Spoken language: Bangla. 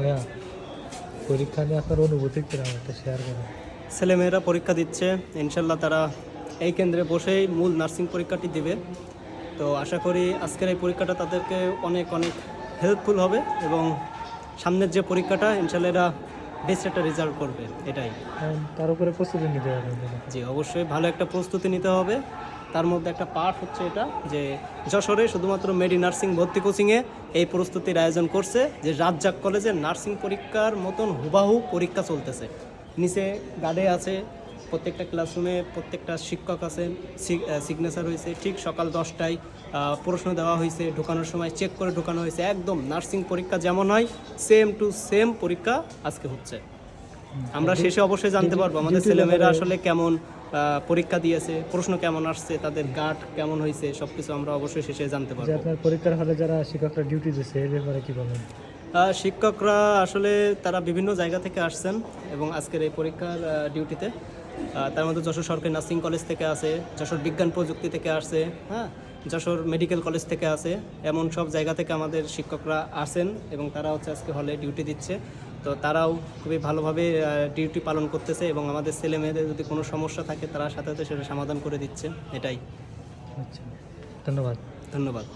ভাইয়া, পরীক্ষা নিয়ে আপনার অনুভূতি কিরকম একটা শেয়ার করেন। ছেলেমেয়েরা পরীক্ষা দিচ্ছে, ইনশাল্লাহ তারা এই কেন্দ্রে বসেই মূল নার্সিং পরীক্ষাটি দেবে। তো আশা করি আজকের এই পরীক্ষাটা তাদেরকে অনেক অনেক হেল্পফুল হবে এবং সামনের যে পরীক্ষাটা ইনশাল্লাহ এরা বেস্ট একটা রেজাল্ট করবে, এটাই। তার উপরে প্রস্তুতি নিতে হবে। জি, অবশ্যই ভালো একটা প্রস্তুতি নিতে হবে। তার মধ্যে একটা পার্ট হচ্ছে এটা যে যশোরে শুধুমাত্র মেডি নার্সিং ভর্তি কোচিংয়ে এই প্রস্তুতির আয়োজন করছে, যে রাজ্জাক কলেজের নার্সিং পরীক্ষার মতন হুবাহু পরীক্ষা চলতেছে। নিচে গার্ডে আছে, প্রত্যেকটা ক্লাসরুমে প্রত্যেকটা শিক্ষক আছেন, সিগনেচার হয়েছে, ঠিক সকাল 10টায় প্রশ্ন দেওয়া হয়েছে, ঢোকানোর সময় চেক করে ঢোকানো হয়েছে। একদম নার্সিং পরীক্ষা যেমন হয় সেম টু সেম পরীক্ষা আজকে হচ্ছে। আমরা শেষে অবশ্যই জানতে পারবো আমাদের ছেলেমেয়েরা আসলে কেমন পরীক্ষা দিয়েছে, প্রশ্ন কেমন আসছে, তাদের গার্ড কেমন হয়েছে, সব কিছু আমরা অবশ্যই শেষে জানতে পারবো। আপনার পরীক্ষার হলে যারা শিক্ষকরা ডিউটি দিচ্ছে এর ব্যাপারে কি বলেন? শিক্ষকরা আসলে তারা বিভিন্ন জায়গা থেকে আসছেন এবং আজকের এই পরীক্ষার ডিউটিতে তার মধ্যে যশোর সরকারি নার্সিং কলেজ থেকে আছে, যশোর বিজ্ঞান প্রযুক্তি থেকে আসছে, হ্যাঁ, যশোর মেডিকেল কলেজ থেকে আছে, এমন সব জায়গা থেকে আমাদের শিক্ষকরা আসেন এবং তারা হচ্ছে আজকে হলে ডিউটি দিচ্ছে। তো তারাও খুবই ভালোভাবে ডিউটি পালন করতেছে এবং আমাদের ছেলে মেয়েদের যদি কোনো সমস্যা থাকে তারা সাথে সাথে সেটা সমাধান করে দিচ্ছে, এটাই। আচ্ছা, ধন্যবাদ। ধন্যবাদ।